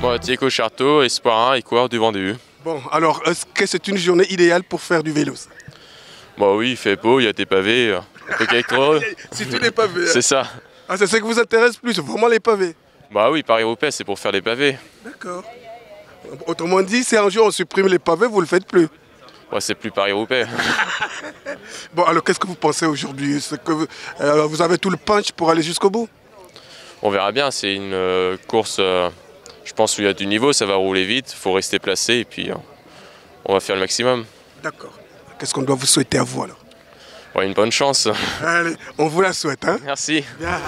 Moi, Diego Charteau, espoir 1 et coureur du Vendée U. Bon, alors, est-ce que c'est une journée idéale pour faire du vélo ça? Bah oui, il fait beau, il y a des pavés, on peut qu'être heureux. C'est tous les pavés. Hein. C'est ça. Ah, c'est ça qui vous intéresse plus, vraiment les pavés. Bah oui, Paris-Roubaix, c'est pour faire les pavés. D'accord. Autrement dit, si un jour on supprime les pavés, vous le faites plus. Ouais, c'est plus Paris-Roubaix. Bon, alors qu'est-ce que vous pensez aujourd'hui? Vous avez tout le punch pour aller jusqu'au bout? On verra bien, c'est une course, je pense, où il y a du niveau, ça va rouler vite, il faut rester placé et puis on va faire le maximum. D'accord. Qu'est-ce qu'on doit vous souhaiter à vous alors? Ouais, une bonne chance. Allez, on vous la souhaite. Hein? Merci. Bien.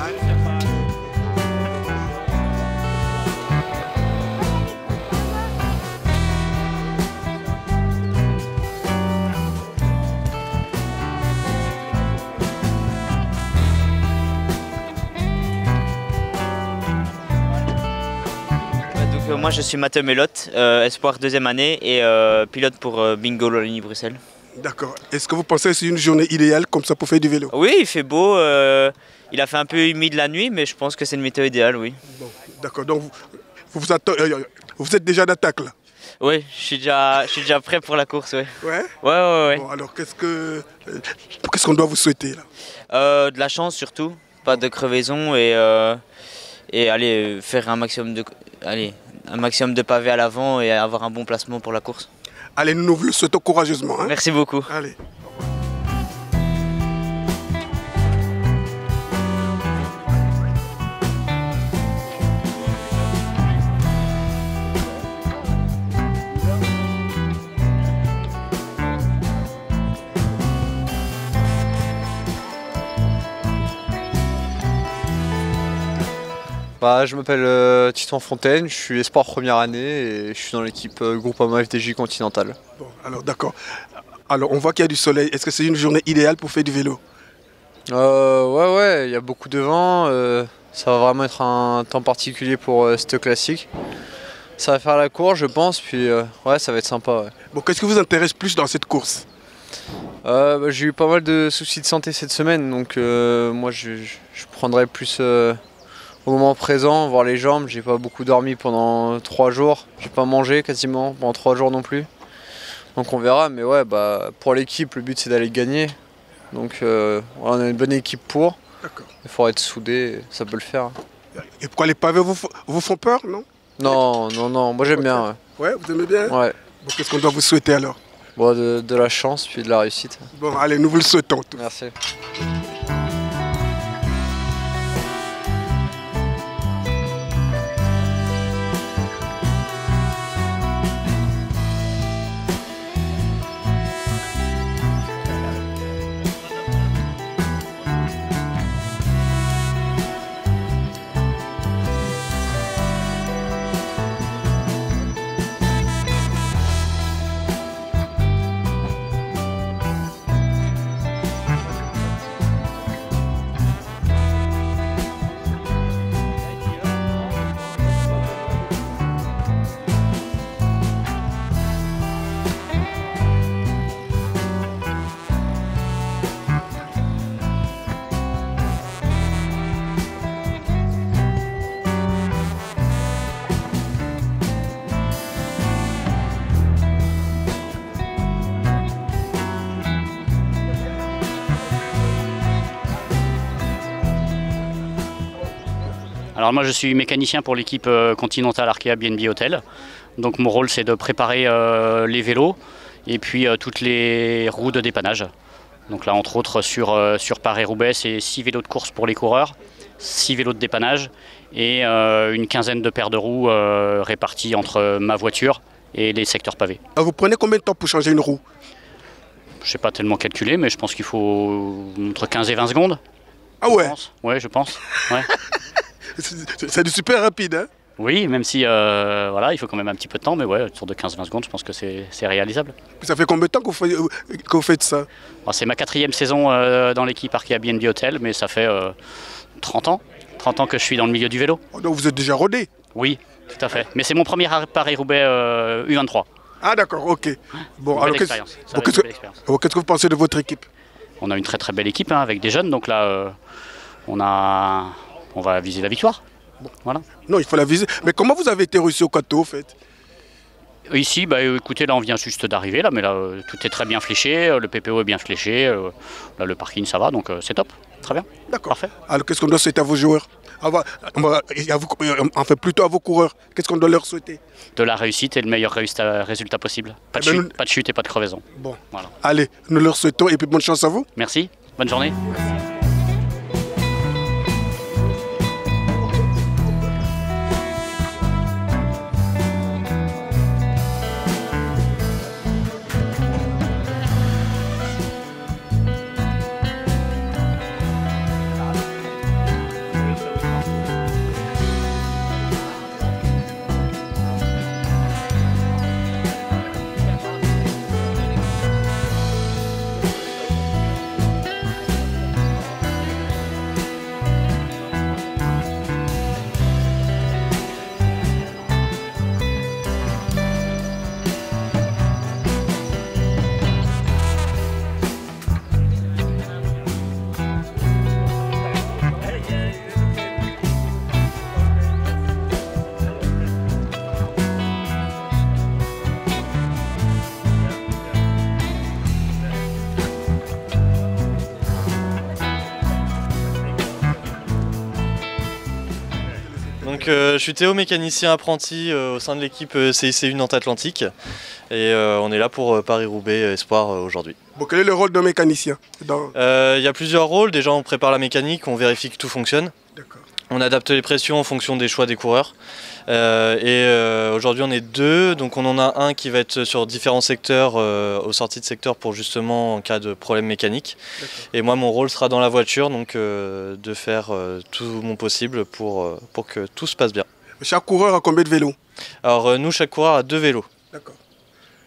Moi je suis Mathieu Melotte, espoir deuxième année et pilote pour Bingo Wallonie-Bruxelles. D'accord. Est-ce que vous pensez que c'est une journée idéale comme ça pour faire du vélo? Oui, il fait beau, il a fait un peu humide la nuit, mais je pense que c'est une météo idéale, oui. Bon, d'accord, donc vous êtes déjà d'attaque là? Oui, je suis déjà prêt pour la course, oui. Ouais? Ouais. Bon, alors qu'est-ce qu'on doit vous souhaiter là? De la chance surtout, pas de crevaison et aller faire un maximum de pavés à l'avant et avoir un bon placement pour la course. Allez, nous vous le souhaitons courageusement. Hein? Merci beaucoup. Allez. Je m'appelle Titan Fontaine, je suis espoir première année et je suis dans l'équipe Groupama FDJ Continental. Bon, alors d'accord. Alors on voit qu'il y a du soleil. Est-ce que c'est une journée idéale pour faire du vélo? Ouais, il y a beaucoup de vent. Ça va vraiment être un temps particulier pour cette classique. Ça va faire la course, je pense, puis ouais, ça va être sympa. Ouais. Bon, qu'est-ce qui vous intéresse plus dans cette course? J'ai eu pas mal de soucis de santé cette semaine, donc moi je prendrai plus au moment présent, voir les jambes. J'ai pas beaucoup dormi pendant 3 jours, j'ai pas mangé quasiment pendant 3 jours non plus. Donc on verra, mais ouais, pour l'équipe, le but c'est d'aller gagner. Donc on a une bonne équipe pour. Il faut être soudé, ça peut le faire. Et pourquoi les pavés vous font peur, non? Non, moi j'aime bien. Ouais, vous aimez bien? Ouais. Bon, qu'est-ce qu'on doit vous souhaiter alors? Bon, de la chance puis de la réussite. Bon, allez, nous vous le souhaitons. Merci. Alors moi je suis mécanicien pour l'équipe Continental Arkea BNB Hotel. Donc mon rôle c'est de préparer les vélos et puis toutes les roues de dépannage. Donc là entre autres sur Paris-Roubaix c'est 6 vélos de course pour les coureurs, 6 vélos de dépannage et une quinzaine de paires de roues réparties entre ma voiture et les secteurs pavés. Vous prenez combien de temps pour changer une roue? Je ne sais pas tellement calculer mais je pense qu'il faut entre 15 et 20 secondes. Ah ouais? Ouais, je pense. Ouais. C'est du super rapide, hein? Oui, même si voilà, il faut quand même un petit peu de temps, mais ouais, autour de 15-20 secondes, je pense que c'est réalisable. Ça fait combien de temps que vous faites ça? C'est ma 4e saison dans l'équipe Arkea BNB Hotel, mais ça fait 30 ans. 30 ans que je suis dans le milieu du vélo. Oh, donc vous êtes déjà rodé? Oui, tout à fait. Mais c'est mon premier Paris-Roubaix U23. Ah d'accord, ok. Bon, alors qu'est-ce que vous pensez de votre équipe? On a une très très belle équipe hein, avec des jeunes, donc là on va viser la victoire. Bon. Voilà. Non, il faut la viser. Mais comment vous avez été reçu au Cateau, en fait? Ici, bah, écoutez, là on vient juste d'arriver, là, mais là tout est très bien fléché, le PPO est bien fléché, là le parking ça va, donc c'est top, très bien. D'accord. Parfait. Alors, qu'est-ce qu'on doit souhaiter à vos joueurs? Enfin, plutôt à vos coureurs. Qu'est-ce qu'on doit leur souhaiter? De la réussite et le meilleur résultat possible. Pas de, Eh ben, chute, pas de chute et pas de crevaison. Bon, Voilà. allez, nous leur souhaitons et puis bonne chance à vous. Merci, bonne journée. Donc je suis Théo, mécanicien apprenti au sein de l'équipe CIC1 Nantes Atlantique et on est là pour Paris-Roubaix Espoir aujourd'hui. Bon, quel est le rôle d'un mécanicien Il y a plusieurs rôles. Déjà on prépare la mécanique, on vérifie que tout fonctionne. D'accord. On adapte les pressions en fonction des choix des coureurs. Aujourd'hui on est deux, donc on en a un qui va être sur différents secteurs, aux sorties de secteur pour justement en cas de problème mécanique. Et moi mon rôle sera dans la voiture, donc de faire tout mon possible pour que tout se passe bien. Chaque coureur a combien de vélos? Alors nous chaque coureur a 2 vélos. D'accord.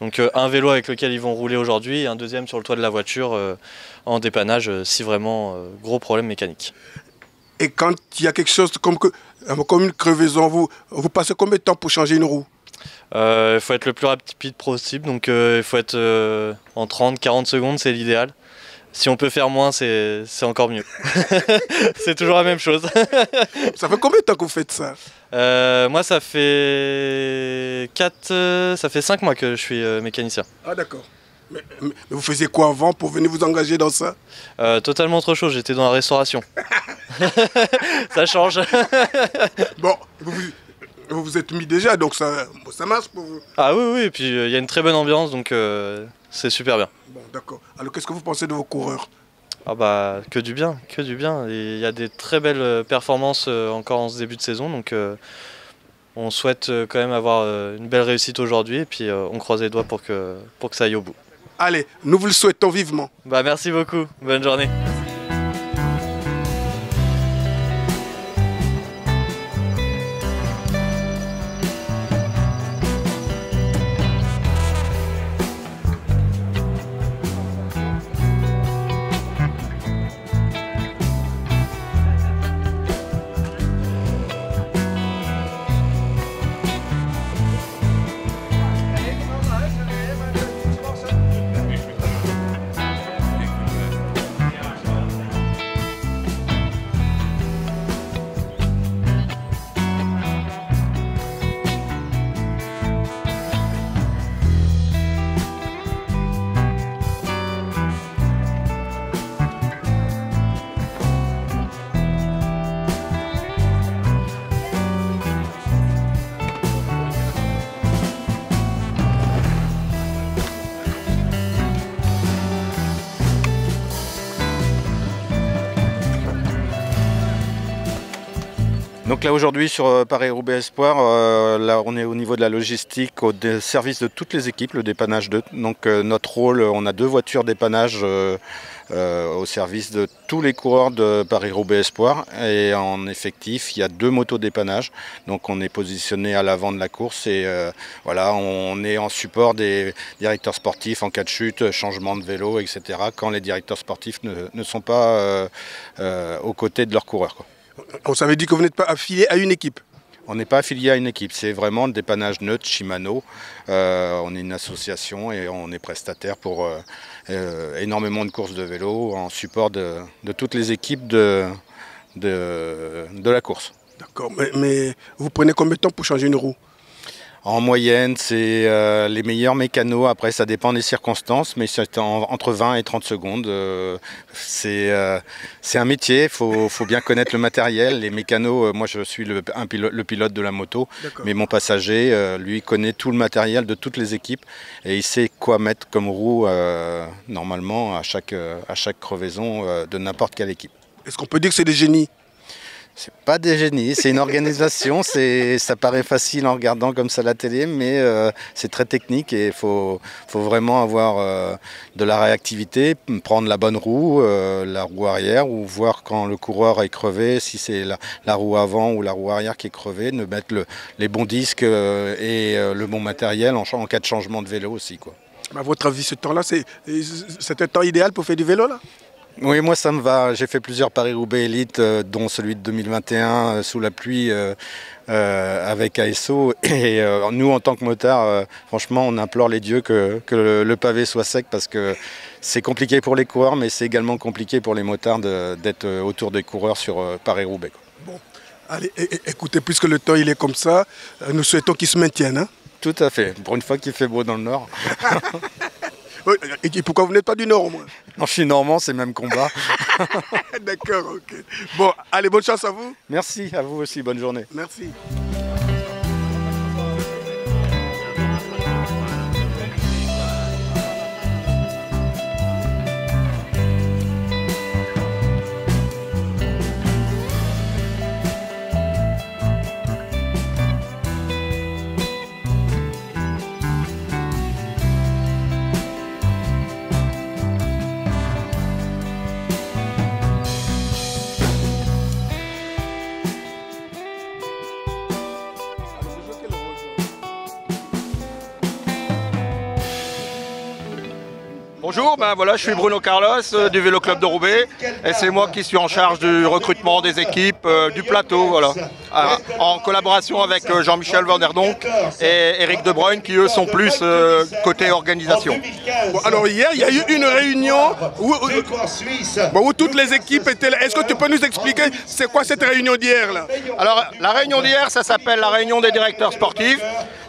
Donc un vélo avec lequel ils vont rouler aujourd'hui et un deuxième sur le toit de la voiture en dépannage si vraiment gros problème mécanique. Et quand il y a quelque chose comme une crevaison, vous passez combien de temps pour changer une roue? Il faut être le plus rapide possible, donc il faut être en 30-40 secondes, c'est l'idéal. Si on peut faire moins, c'est encore mieux. C'est toujours la même chose. Ça fait combien de temps que vous faites ça? Moi, ça fait 5 mois que je suis mécanicien. Ah d'accord. Mais vous faisiez quoi avant pour venir vous engager dans ça? Totalement autre chose, j'étais dans la restauration. Ça change. Bon, vous vous êtes mis déjà, donc ça marche pour vous. Ah oui, et puis il y a une très bonne ambiance, donc c'est super bien. Bon, d'accord. Alors qu'est-ce que vous pensez de vos coureurs? Ah bah que du bien, que du bien. Et il y a des très belles performances encore en ce début de saison, donc on souhaite quand même avoir une belle réussite aujourd'hui, et puis on croise les doigts pour que ça aille au bout. Allez, nous vous le souhaitons vivement. Bah merci beaucoup, bonne journée. Donc là aujourd'hui sur Paris-Roubaix Espoir, là on est au niveau de la logistique, au service de toutes les équipes, le dépannage de. Donc notre rôle, on a 2 voitures dépannage au service de tous les coureurs de Paris-Roubaix Espoir. Et en effectif, il y a 2 motos dépannage. Donc on est positionné à l'avant de la course et voilà, on est en support des directeurs sportifs en cas de chute, changement de vélo, etc. quand les directeurs sportifs ne sont pas aux côtés de leurs coureurs, quoi. On s'avait dit que vous n'êtes pas affilié à une équipe. On n'est pas affilié à une équipe, c'est vraiment le dépannage neutre Shimano. On est une association et on est prestataire pour énormément de courses de vélo en support de toutes les équipes de la course. D'accord, mais vous prenez combien de temps pour changer une roue? En moyenne, c'est les meilleurs mécanos. Après, ça dépend des circonstances, mais c'est entre 20 et 30 secondes. C'est un métier, il faut bien connaître le matériel. Les mécanos, moi je suis le pilote de la moto, mais mon passager, lui, connaît tout le matériel de toutes les équipes et il sait quoi mettre comme roue normalement à chaque crevaison de n'importe quelle équipe. Est-ce qu'on peut dire que c'est des génies? C'est pas des génies, c'est une organisation, ça paraît facile en regardant comme ça la télé, mais c'est très technique et il faut vraiment avoir de la réactivité, prendre la bonne roue, la roue arrière, ou voir quand le coureur est crevé, si c'est la roue avant ou la roue arrière qui est crevée, de mettre les bons disques et le bon matériel en cas de changement de vélo aussi, quoi. À votre avis, ce temps-là, c'est un temps idéal pour faire du vélo, là? Oui, moi ça me va. J'ai fait plusieurs Paris-Roubaix Elite, dont celui de 2021 sous la pluie avec ASO. Et nous, en tant que motards, franchement, on implore les dieux que le pavé soit sec parce que c'est compliqué pour les coureurs, mais c'est également compliqué pour les motards d'être autour des coureurs sur Paris-Roubaix. Bon, allez, écoutez, puisque le temps il est comme ça, nous souhaitons qu'il se maintienne. Hein? Tout à fait. Pour une fois qu'il fait beau dans le Nord. Et pourquoi vous n'êtes pas du Nord au moins? Non, je suis normand, c'est le même combat. D'accord, ok. Bon, allez, bonne chance à vous. Merci, à vous aussi, bonne journée. Merci. Bonjour, voilà, je suis Bruno Carlos du Vélo Club de Roubaix et c'est moi qui suis en charge du recrutement des équipes, du plateau, voilà, en collaboration avec Jean-Michel Vanderdonck et Eric De Bruyne qui eux sont plus côté organisation. Bon, alors hier il y a eu une réunion où toutes les équipes étaient là. Est-ce que tu peux nous expliquer c'est quoi cette réunion d'hier là? Alors la réunion d'hier ça s'appelle la réunion des directeurs sportifs.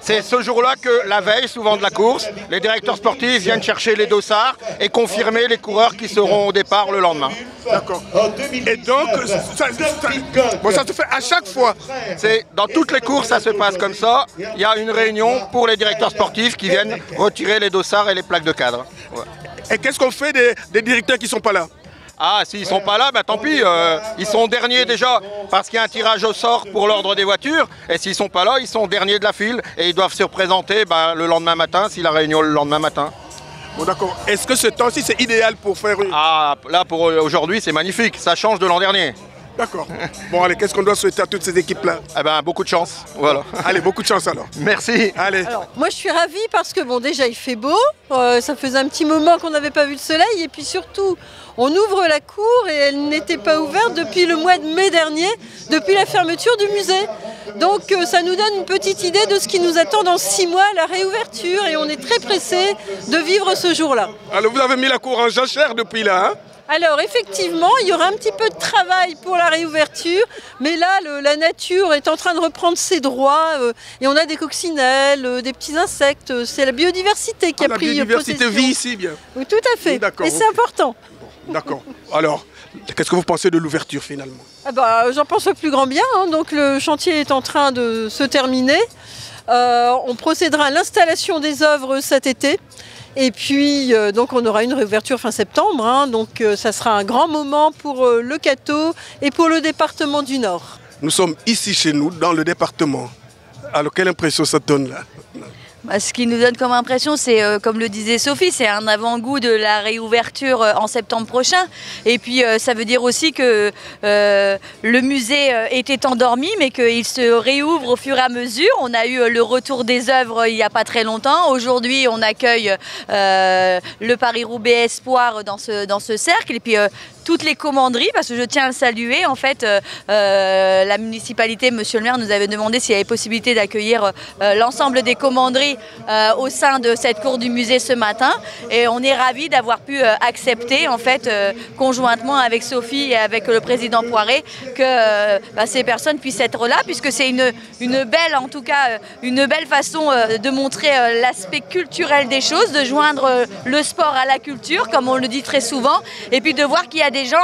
C'est ce jour-là que la veille, souvent de la course, les directeurs sportifs viennent chercher les dossards et confirmer les coureurs qui seront au départ le lendemain. D'accord. Et donc, ça se fait à chaque fois? Dans toutes les courses, ça se passe comme ça. Il y a une réunion pour les directeurs sportifs qui viennent retirer les dossards et les plaques de cadre. Ouais. Et qu'est-ce qu'on fait des directeurs qui ne sont pas là? Ah, s'ils sont pas là, tant pis, ils sont derniers déjà, parce qu'il y a un tirage au sort pour l'ordre des voitures, et s'ils sont pas là, ils sont derniers de la file, et ils doivent se représenter le lendemain matin, si la réunion est le lendemain matin. Bon d'accord, est-ce que ce temps-ci c'est idéal pour faire une... Ah, là pour aujourd'hui c'est magnifique, ça change de l'an dernier. D'accord. Bon allez, qu'est-ce qu'on doit souhaiter à toutes ces équipes-là? Beaucoup de chance, voilà. Allez, beaucoup de chance alors. Merci. Allez. Alors, moi je suis ravie parce que déjà il fait beau, ça faisait un petit moment qu'on n'avait pas vu le soleil et puis surtout on ouvre la cour et elle n'était pas ouverte depuis le mois de mai dernier, depuis la fermeture du musée. Donc ça nous donne une petite idée de ce qui nous attend dans 6 mois, la réouverture, et on est très pressés de vivre ce jour-là. Alors vous avez mis la cour en jachère depuis là, hein? Alors effectivement, il y aura un petit peu de travail pour la réouverture, mais là, la nature est en train de reprendre ses droits et on a des coccinelles, des petits insectes. C'est la biodiversité qui a pris possession. La biodiversité vit ici, bien. Oui, tout à fait, et c'est important. D'accord. Alors, qu'est-ce que vous pensez de l'ouverture finalement? J'en pense le plus grand bien, hein. Donc le chantier est en train de se terminer. On procédera à l'installation des œuvres cet été. Et puis, donc on aura une réouverture fin septembre, hein, donc ça sera un grand moment pour le Cateau et pour le département du Nord. Nous sommes ici chez nous, dans le département. Alors, quelle impression ça donne là? Ce qui nous donne comme impression, c'est, comme le disait Sophie, c'est un avant-goût de la réouverture en septembre prochain. Et puis, ça veut dire aussi que le musée était endormi, mais qu'il se réouvre au fur et à mesure. On a eu le retour des œuvres il n'y a pas très longtemps. Aujourd'hui, on accueille le Paris-Roubaix Espoir dans ce cercle. Et puis, toutes les commanderies, parce que je tiens à le saluer. En fait, la municipalité, monsieur le maire, nous avait demandé s'il y avait possibilité d'accueillir l'ensemble des commanderies au sein de cette cour du musée ce matin. Et on est ravis d'avoir pu accepter, en fait, conjointement avec Sophie et avec le président Poiré, que ces personnes puissent être là, puisque c'est une belle, en tout cas, une belle façon de montrer l'aspect culturel des choses, de joindre le sport à la culture, comme on le dit très souvent, et puis de voir qu'il y a des gens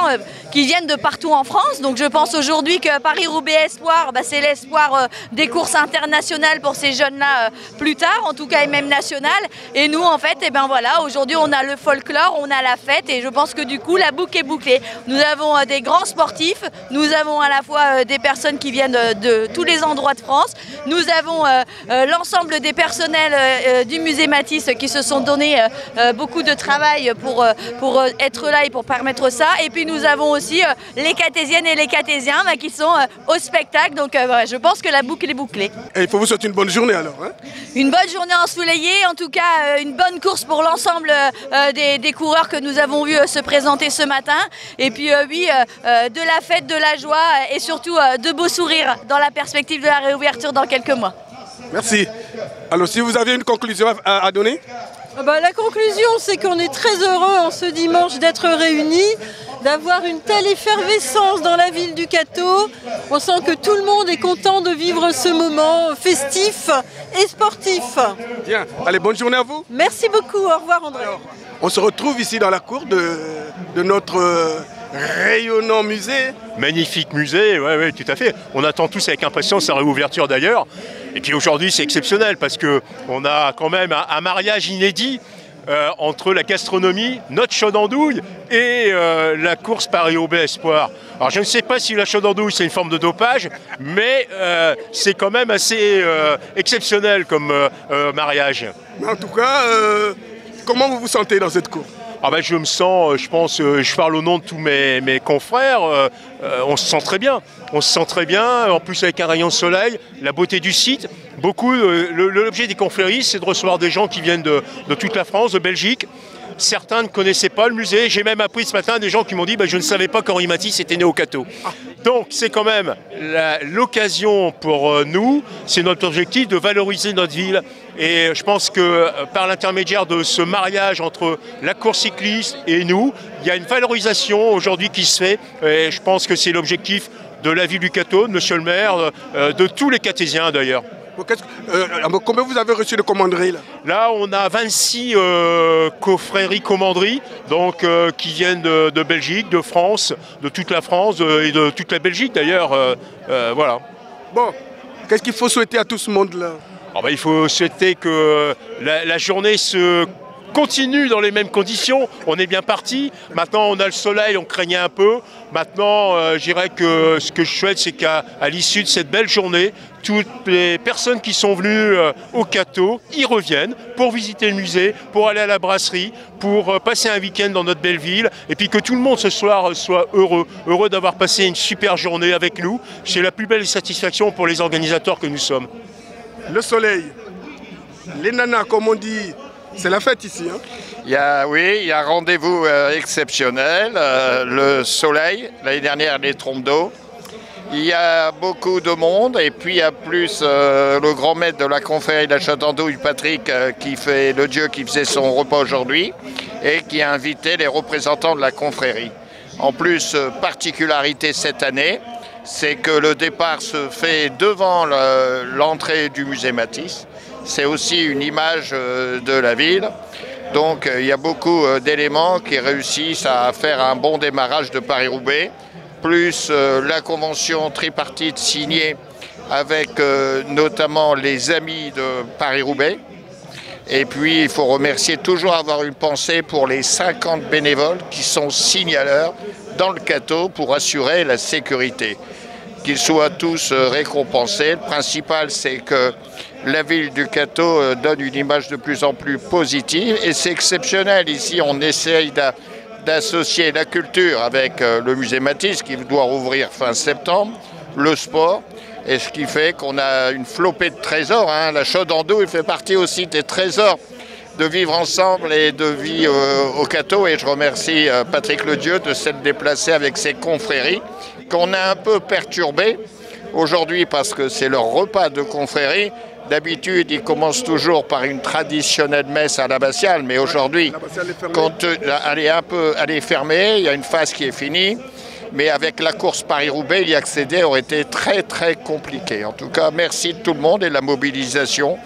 qui viennent de partout en France. Donc je pense aujourd'hui que Paris-Roubaix Espoir, c'est l'espoir des courses internationales pour ces jeunes-là plus tard, en tout cas, et même nationales. Et nous, en fait, voilà, aujourd'hui, on a le folklore, on a la fête, et je pense que du coup, la boucle est bouclée. Nous avons des grands sportifs, nous avons à la fois des personnes qui viennent de tous les endroits de France, nous avons l'ensemble des personnels du musée Matisse qui se sont donné beaucoup de travail pour être là et pour permettre ça. Et puis nous avons aussi les Catésiennes et les Catésiens qui sont au spectacle. Donc je pense que la boucle est bouclée. Et il faut vous souhaiter une bonne journée alors. Hein? Une bonne journée ensoleillée, en tout cas une bonne course pour l'ensemble des coureurs que nous avons vus se présenter ce matin. Et puis oui, de la fête, de la joie et surtout de beaux sourires dans la perspective de la réouverture dans quelques mois. Merci. Alors si vous avez une conclusion à donner? La conclusion, c'est qu'on est très heureux en ce dimanche d'être réunis, d'avoir une telle effervescence dans la ville du Cateau. On sent que tout le monde est content de vivre ce moment festif et sportif. Bien, allez, bonne journée à vous. Merci beaucoup, au revoir André. Alors, on se retrouve ici dans la cour de notre rayonnant musée. Magnifique musée, oui, tout à fait. On attend tous avec impatience sa réouverture d'ailleurs. Et puis aujourd'hui, c'est exceptionnel parce qu'on a quand même un mariage inédit entre la gastronomie, notre chaud d'andouille et la course Paris-Roubaix Espoir. Alors je ne sais pas si la chaud d'andouille c'est une forme de dopage, mais c'est quand même assez exceptionnel comme mariage. Mais en tout cas, comment vous vous sentez dans cette course? Je me sens, je pense, je parle au nom de tous mes confrères, on se sent très bien. On se sent très bien, en plus avec un rayon de soleil, la beauté du site. L'objet des confréries, c'est de recevoir des gens qui viennent de toute la France, de Belgique. Certains ne connaissaient pas le musée. J'ai même appris ce matin des gens qui m'ont dit je ne savais pas qu'Henri Matisse était né au Cateau. Donc c'est quand même l'occasion pour nous, c'est notre objectif de valoriser notre ville. Et je pense que par l'intermédiaire de ce mariage entre la course cycliste et nous, il y a une valorisation aujourd'hui qui se fait. Et je pense que c'est l'objectif de la ville du Cateau, de monsieur le maire, de tous les Catésiens d'ailleurs. Combien vous avez reçu de commanderies là? Là, on a 26 confréries commanderies, donc qui viennent de Belgique, de France, de toute la France et de toute la Belgique d'ailleurs. Voilà. Bon, qu'est-ce qu'il faut souhaiter à tout ce monde-là? Il faut souhaiter que la journée se continue dans les mêmes conditions. On est bien parti. Maintenant, on a le soleil, on craignait un peu. Maintenant, je dirais que ce que je souhaite, c'est qu'à l'issue de cette belle journée, toutes les personnes qui sont venues au Cateau y reviennent pour visiter le musée, pour aller à la brasserie, pour passer un week-end dans notre belle ville. Et puis que tout le monde ce soir soit heureux d'avoir passé une super journée avec nous. C'est la plus belle satisfaction pour les organisateurs que nous sommes. Le soleil, les nanas, comme on dit, c'est la fête ici. Hein? Il y a un rendez-vous exceptionnel, le soleil, l'année dernière les trompes d'eau. Il y a beaucoup de monde et puis il y a plus le grand maître de la confrérie de la Chaude d'Andouille, Patrick, qui fait le dieu qui faisait son repas aujourd'hui et qui a invité les représentants de la confrérie. En plus, particularité cette année, c'est que le départ se fait devant l'entrée du musée Matisse. C'est aussi une image de la ville. Donc il y a beaucoup d'éléments qui réussissent à faire un bon démarrage de Paris-Roubaix, plus la convention tripartite signée avec notamment les amis de Paris-Roubaix. Et puis il faut remercier, toujours avoir une pensée pour les 50 bénévoles qui sont signaleurs dans le Cateau pour assurer la sécurité. Qu'ils soient tous récompensés. Le principal, c'est que la ville du Cateau donne une image de plus en plus positive et c'est exceptionnel. Ici, on essaye d'associer la culture avec le musée Matisse qui doit rouvrir fin septembre, le sport, et ce qui fait qu'on a une flopée de trésors. Hein. La Chaude d'Andouille fait partie aussi des trésors vivre ensemble et de vie au Cateau. Et je remercie Patrick Ledieu de s'être déplacé avec ses confréries, qu'on a un peu perturbées aujourd'hui parce que c'est leur repas de confrérie. D'habitude, ils commencent toujours par une traditionnelle messe à l'abbatiale, mais aujourd'hui, elle est fermée, il y a une phase qui est finie. Mais avec la course Paris-Roubaix, y accéder aurait été très très compliqué. En tout cas, merci de tout le monde et de la mobilisation.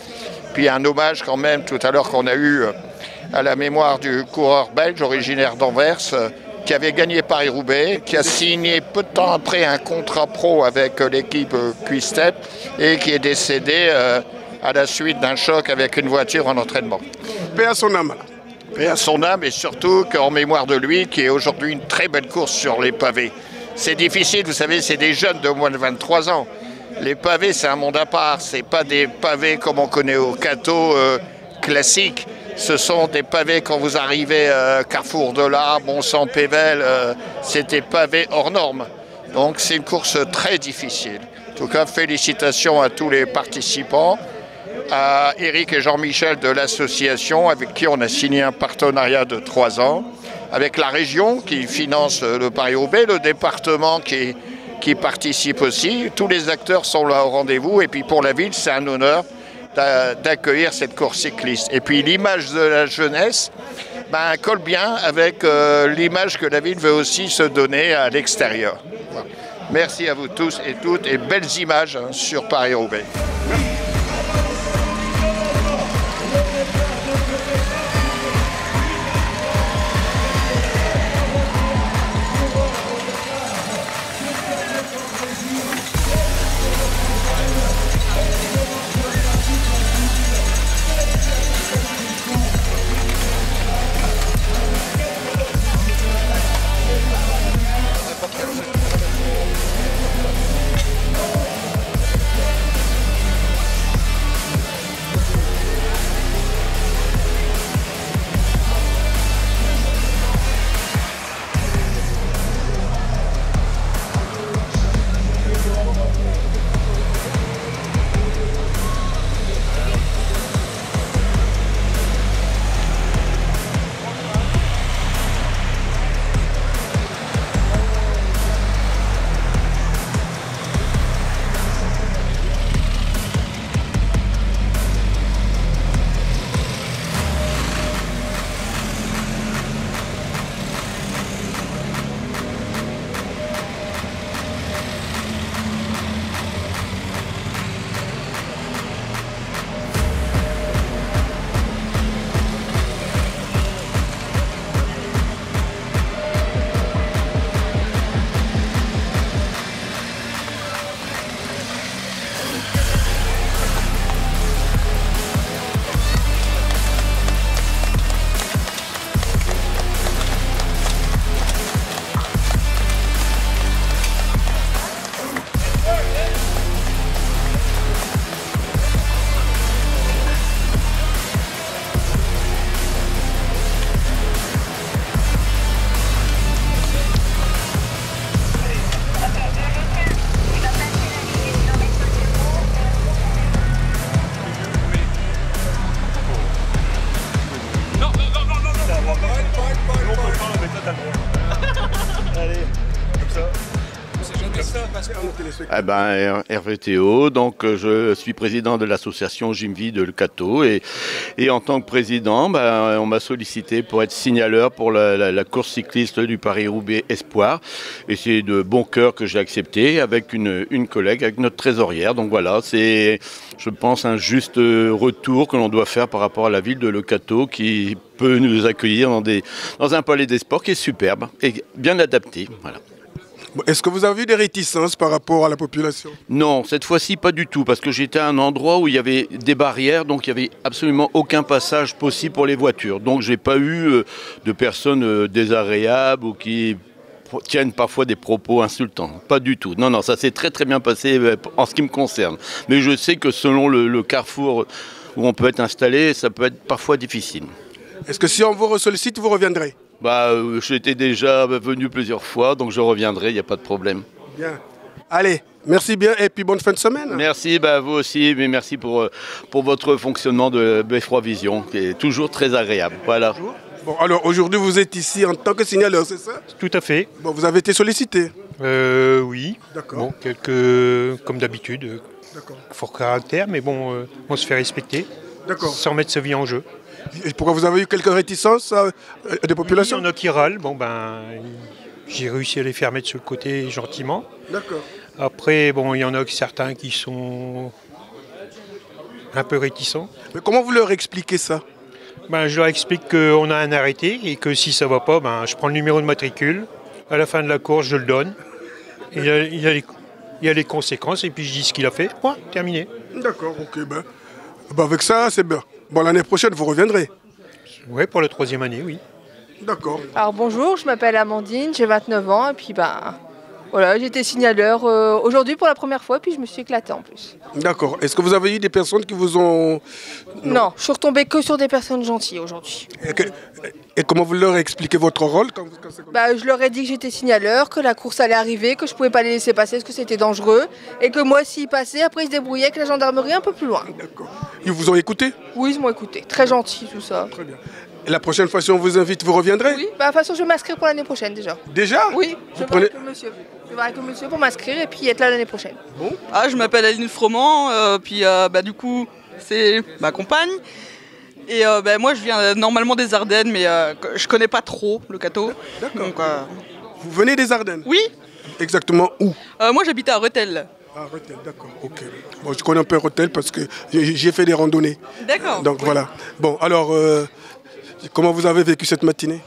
Puis un hommage quand même tout à l'heure qu'on a eu à la mémoire du coureur belge originaire d'Anvers qui avait gagné Paris-Roubaix, qui a signé peu de temps après un contrat pro avec l'équipe Quick-Step et qui est décédé à la suite d'un choc avec une voiture en entraînement. Paix à son âme. Paix à son âme et surtout qu'en mémoire de lui, qui est aujourd'hui une très belle course sur les pavés. C'est difficile, vous savez, c'est des jeunes de moins de 23 ans. Les pavés, c'est un monde à part. C'est pas des pavés comme on connaît au Cateau classique. Ce sont des pavés quand vous arrivez à Carrefour de l'Arbre, Mont-Saint-Pével, c'est des pavés hors normes. Donc c'est une course très difficile. En tout cas, félicitations à tous les participants, à Eric et Jean-Michel de l'association avec qui on a signé un partenariat de 3 ans, avec la région qui finance le Paris-Roubaix, le département qui participe aussi. Tous les acteurs sont là au rendez-vous et puis pour la ville, c'est un honneur d'accueillir cette course cycliste. Et puis l'image de la jeunesse colle bien avec l'image que la ville veut aussi se donner à l'extérieur. Voilà. Merci à vous tous et toutes et belles images sur Paris-Roubaix. Hervé Théo, donc je suis président de l'association Jimvie de Le Cateau et en tant que président, on m'a sollicité pour être signaleur pour la course cycliste du Paris-Roubaix Espoir et c'est de bon cœur que j'ai accepté avec une collègue, avec notre trésorière. Donc voilà, c'est je pense un juste retour que l'on doit faire par rapport à la ville de Le Cateau qui peut nous accueillir dans un palais des sports qui est superbe et bien adapté. Voilà. Est-ce que vous avez vu des réticences par rapport à la population? Non, cette fois-ci pas du tout, parce que j'étais à un endroit où il y avait des barrières, donc il n'y avait absolument aucun passage possible pour les voitures. Donc j'ai pas eu de personnes désagréables ou qui tiennent parfois des propos insultants. Pas du tout. Non, ça s'est très très bien passé en ce qui me concerne. Mais je sais que selon le carrefour où on peut être installé, ça peut être parfois difficile. Est-ce que si on vous ressollicite, vous reviendrez? J'étais déjà venu plusieurs fois, donc je reviendrai, il n'y a pas de problème. Bien. Allez, Merci bien et puis bonne fin de semaine. Merci, vous aussi, mais merci pour votre fonctionnement de Beffroi Vision, qui est toujours très agréable. Voilà. Bon, alors aujourd'hui vous êtes ici en tant que signaleur, c'est ça? Tout à fait. Bon, vous avez été sollicité? Oui. D'accord. Bon, quelques, comme d'habitude, fort caractère, mais bon, on se fait respecter. D'accord. Sans mettre sa vie en jeu. Et pourquoi vous avez eu quelques réticences des populations? Il y en a qui râlent, j'ai réussi à les faire mettre sur le côté gentiment. D'accord. Après, il y en a certains qui sont un peu réticents. Mais comment vous leur expliquez ça? Je leur explique qu'on a un arrêté et que si ça ne va pas, je prends le numéro de matricule. À la fin de la course, je le donne. Il y a les conséquences et puis je dis ce qu'il a fait. Point, terminé. D'accord, ok. Avec ça, c'est bien. Bon, l'année prochaine, vous reviendrez? Oui, pour la 3e année, oui. D'accord. Alors bonjour, je m'appelle Amandine, j'ai 29 ans et puis voilà, j'étais signaleur aujourd'hui pour la première fois, puis je me suis éclatée en plus. D'accord. Est-ce que vous avez eu des personnes qui vous ont... Non, je suis retombée que sur des personnes gentilles aujourd'hui. Et comment vous leur expliquez votre rôle quand Je leur ai dit que j'étais signaleur, que la course allait arriver, que je pouvais pas les laisser passer parce que c'était dangereux, et que moi s'ils passaient, après ils se débrouillaient avec la gendarmerie un peu plus loin. D'accord. Ils vous ont écouté? Oui, ils m'ont écouté. Très gentil tout ça. Très bien. Et la prochaine fois, si on vous invite, vous reviendrez? Oui, de toute façon, je vais m'inscrire pour l'année prochaine déjà. Déjà? Oui, je vais avec le monsieur. Je vais avec le monsieur pour m'inscrire et puis être là l'année prochaine. Bon. Je m'appelle Aline Froment, du coup, c'est ma compagne. Et moi, je viens normalement des Ardennes, mais je connais pas trop le Cateau. D'accord. Vous venez des Ardennes? Oui. Exactement où? Moi, j'habite à Rethel. Ah, Rethel, d'accord, ok. Bon, je connais un peu Rethel parce que j'ai fait des randonnées. D'accord. Donc voilà. Bon, alors... comment vous avez vécu cette matinée?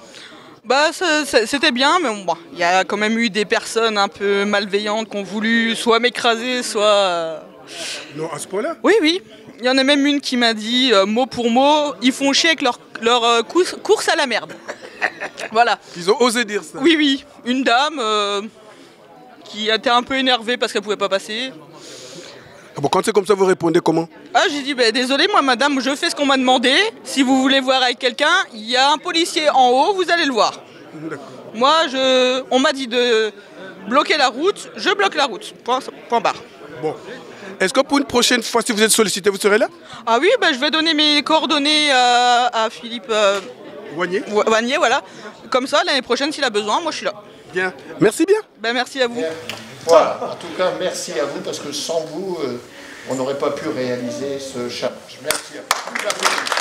C'était bien, mais il y a quand même eu des personnes un peu malveillantes qui ont voulu soit m'écraser, soit... Non, à ce point-là? Oui, oui. Il y en a même une qui m'a dit, mot pour mot, ils font chier avec leur course à la merde. Voilà. Ils ont osé dire ça? Oui, oui. Une dame qui était un peu énervée parce qu'elle pouvait pas passer. Bon, quand c'est comme ça, vous répondez comment? J'ai dit, désolé, moi, madame, je fais ce qu'on m'a demandé. Si vous voulez voir avec quelqu'un, il y a un policier en haut, vous allez le voir. Moi, on m'a dit de bloquer la route, je bloque la route. Point barre. Bon. Est-ce que pour une prochaine fois, si vous êtes sollicité, vous serez là? Ah oui, je vais donner mes coordonnées à Philippe Wagnier, voilà. Comme ça, l'année prochaine, s'il a besoin, moi, je suis là. Bien. Merci bien. Merci à vous. Voilà, en tout cas, merci à vous, parce que sans vous, on n'aurait pas pu réaliser ce challenge. Merci à vous.